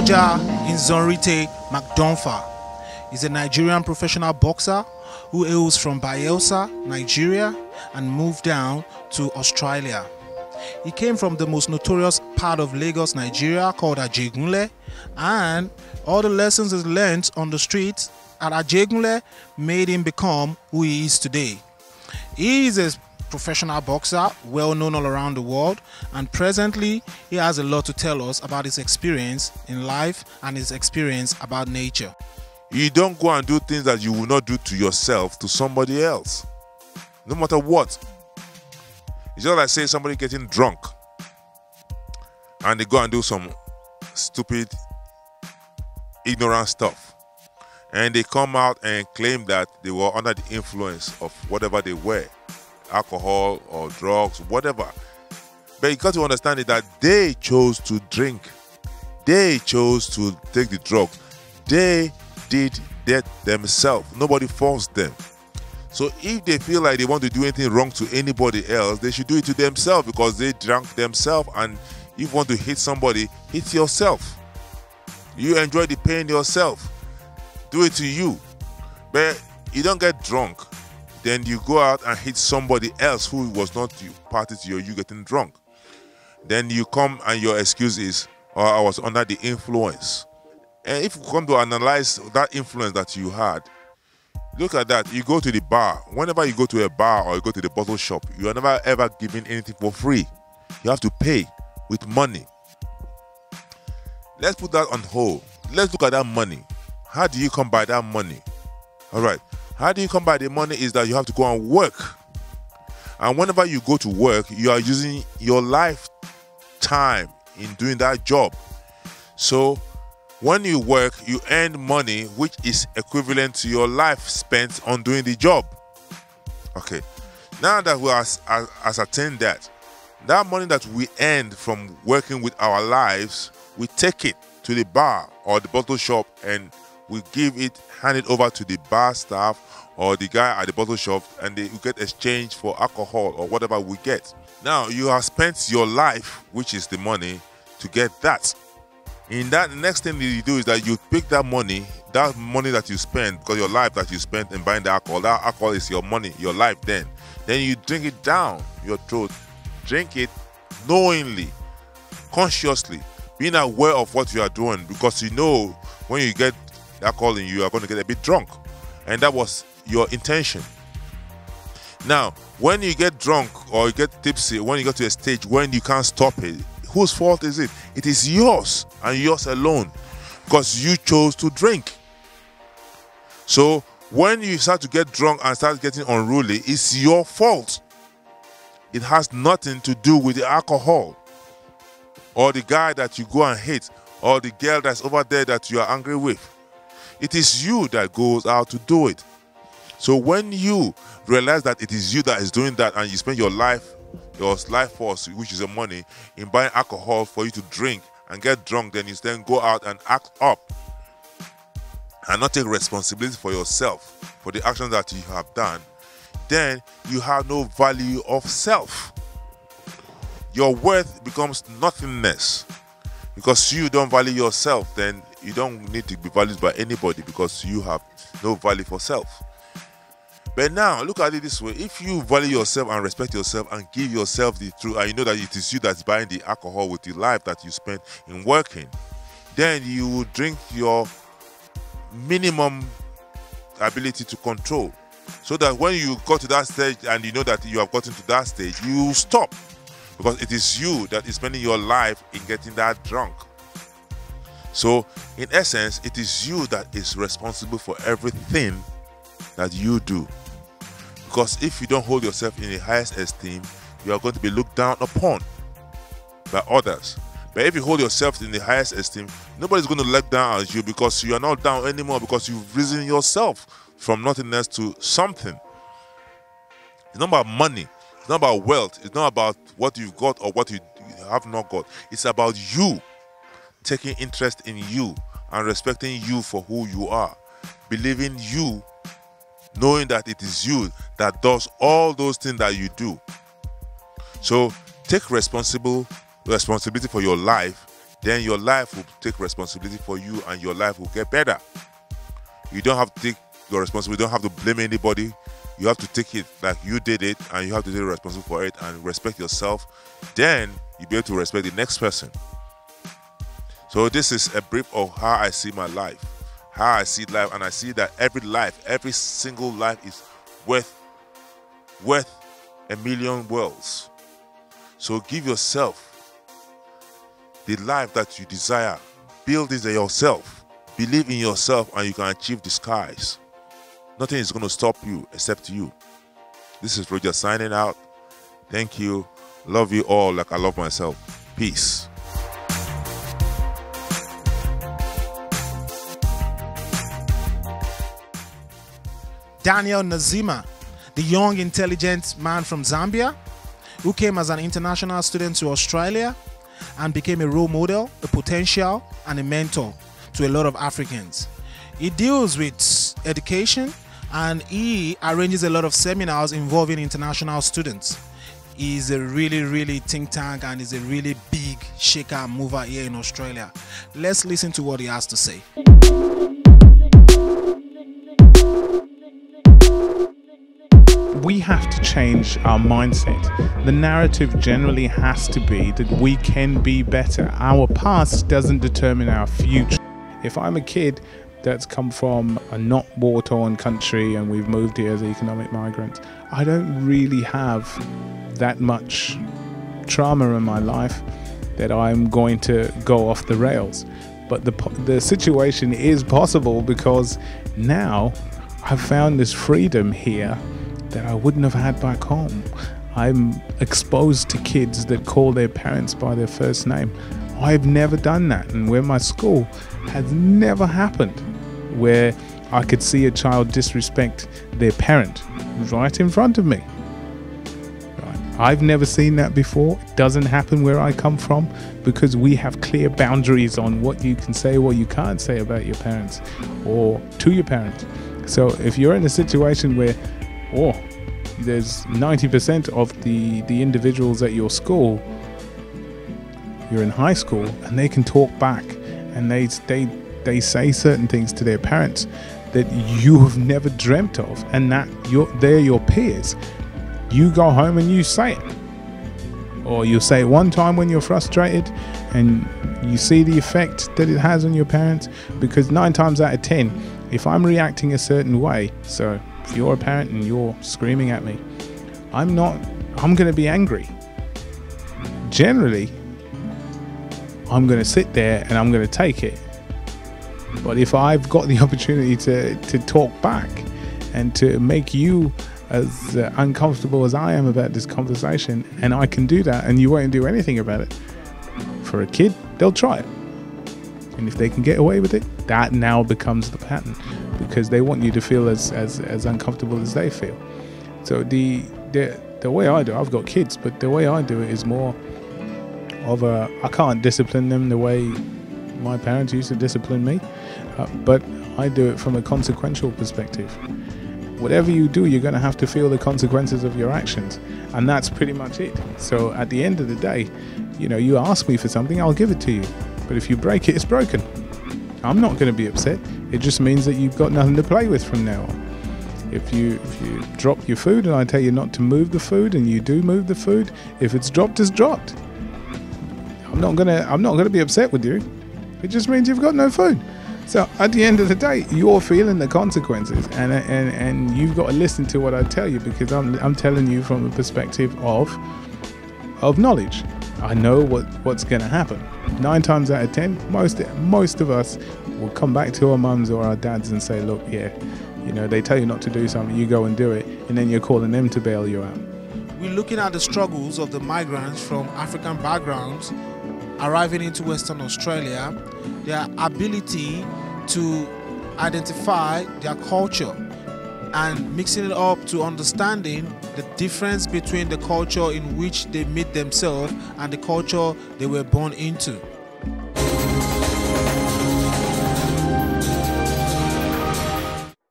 Oja Nzonrite McDonfa is a Nigerian professional boxer who hails from Bayelsa, Nigeria, and moved down to Australia. He came from the most notorious part of Lagos, Nigeria called Ajegunle, and all the lessons he learned on the streets at Ajegunle made him become who he is today. He is a professional boxer, well known all around the world, and presently he has a lot to tell us about his experience in life and his experience about nature. You don't go and do things that you will not do to yourself to somebody else, no matter what. It's just like, say, somebody getting drunk and they go and do some stupid, ignorant stuff, and they come out and claim that they were under the influence of whatever they were, alcohol or drugs, whatever. But you got to understand it that they chose to drink, they chose to take the drugs, they did that themselves. Nobody forced them. So if they feel like they want to do anything wrong to anybody else, they should do it to themselves, because they drank themselves. And if you want to hit somebody, hit yourself. You enjoy the pain yourself, do it to you. But you don't get drunk, then you go out and hit somebody else who was not party to you getting drunk. Then you come and your excuse is, oh, I was under the influence. And if you come to analyze that influence that you had, look at that. You go to the bar. Whenever you go to a bar or you go to the bottle shop, you are never ever given anything for free. You have to pay with money. Let's put that on hold. Let's look at that money. How do you come by that money? All right. How do you come by the money is that you have to go and work. And whenever you go to work, you are using your lifetime in doing that job. So when you work, you earn money which is equivalent to your life spent on doing the job. Okay. Now that we ascertain that money that we earned from working with our lives, we take it to the bar or the bottle shop and we hand it over to the bar staff or the guy at the bottle shop, and they get exchanged for alcohol or whatever we get. Now you have spent your life, which is the money, to get that. In that, the next thing that you do is that you pick that money that you spend, because your life that you spent in buying the alcohol, that alcohol is your money, your life then you drink it down your throat. Drink it knowingly, consciously, being aware of what you are doing, because you know when you get alcohol in you are going to get a bit drunk, and that was your intention. Now, when you get drunk or you get tipsy, when you get to a stage when you can't stop it, whose fault is it? It is yours and yours alone, because you chose to drink. So when you start to get drunk and start getting unruly, it's your fault. It has nothing to do with the alcohol or the guy that you go and hit or the girl that's over there that you are angry with. It is you that goes out to do it. So when you realize that it is you that is doing that, and you spend your life force, which is your money, in buying alcohol for you to drink and get drunk, then you then go out and act up and not take responsibility for yourself, for the actions that you have done, then you have no value of self. Your worth becomes nothingness. Because you don't value yourself, then you don't need to be valued by anybody, because you have no value for self. But now, look at it this way. If you value yourself and respect yourself and give yourself the truth, and you know that it is you that's buying the alcohol with the life that you spent in working, then you will drink your minimum ability to control. So that when you got to that stage and you know that you have gotten to that stage, you will stop. Because it is you that is spending your life in getting that drunk. So, in essence, it is you that is responsible for everything that you do. Because if you don't hold yourself in the highest esteem, you are going to be looked down upon by others. But if you hold yourself in the highest esteem, nobody's going to look down at you, because you are not down anymore, because you've risen yourself from nothingness to something. It's not about money. It's not about wealth. It's not about what you've got or what you have not got. It's about you taking interest in you and respecting you for who you are. Believing you, knowing that it is you that does all those things that you do. So take responsibility for your life, then your life will take responsibility for you and your life will get better. You don't have to take your responsibility, you don't have to blame anybody. You have to take it like you did it, and you have to take responsibility for it and respect yourself. Then you'll be able to respect the next person. So this is a brief of how I see my life, how I see life, and I see that every single life is worth a million worlds. So give yourself the life that you desire. Build it yourself. Believe in yourself and you can achieve the skies. Nothing is going to stop you except you. This is Roger signing out. Thank you. Love you all like I love myself. Peace. Daniel Nazima, the young, intelligent man from Zambia, who came as an international student to Australia and became a role model, a potential, and a mentor to a lot of Africans. He deals with education and he arranges a lot of seminars involving international students. He's a really think tank and is a really big shaker and mover here in Australia. Let's listen to what he has to say. We have to change our mindset. The narrative generally has to be that we can be better. Our past doesn't determine our future. If I'm a kid that's come from a not war-torn country and we've moved here as economic migrants, I don't really have that much trauma in my life that I'm going to go off the rails. But the situation is possible because now I've found this freedom here that I wouldn't have had back home. I'm exposed to kids that call their parents by their first name. I've never done that, and where my school has never happened where I could see a child disrespect their parent right in front of me. I've never seen that before. It doesn't happen where I come from because we have clear boundaries on what you can say, what you can't say about your parents or to your parents. So if you're in a situation where there's 90% of the individuals at your school, you're in high school, and they can talk back and they say certain things to their parents that you have never dreamt of, and that they're your peers. You go home and you say it, or you say it one time when you're frustrated and you see the effect that it has on your parents, because 9 times out of 10, if I'm reacting a certain way, so if you're a parent and you're screaming at me, I'm going to be angry. Generally, I'm going to sit there and I'm going to take it. But if I've got the opportunity to talk back and to make you as uncomfortable as I am about this conversation, and I can do that and you won't do anything about it, for a kid, they'll try it. And if they can get away with it, that now becomes the pattern, because they want you to feel as uncomfortable as they feel. So the way I do it, I've got kids, but the way I do it is more of I can't discipline them the way my parents used to discipline me, but I do it from a consequential perspective. Whatever you do, you're going to have to feel the consequences of your actions, and that's pretty much it. So at the end of the day, you ask me for something, I'll give it to you. But if you break it, it's broken. I'm not going to be upset. It just means that you've got nothing to play with from now on. If you drop your food and I tell you not to move the food and you do move the food, if it's dropped, it's dropped. I'm not gonna be upset with you. It just means you've got no food. So at the end of the day, you're feeling the consequences, and you've got to listen to what I tell you, because I'm telling you from a perspective of knowledge. I know what's going to happen. 9 times out of 10, most of us will come back to our mums or our dads and say, look, they tell you not to do something, you go and do it, and then you're calling them to bail you out. We're looking at the struggles of the migrants from African backgrounds arriving into Western Australia, their ability to identify their culture and mixing it up to understanding the difference between the culture in which they meet themselves and the culture they were born into.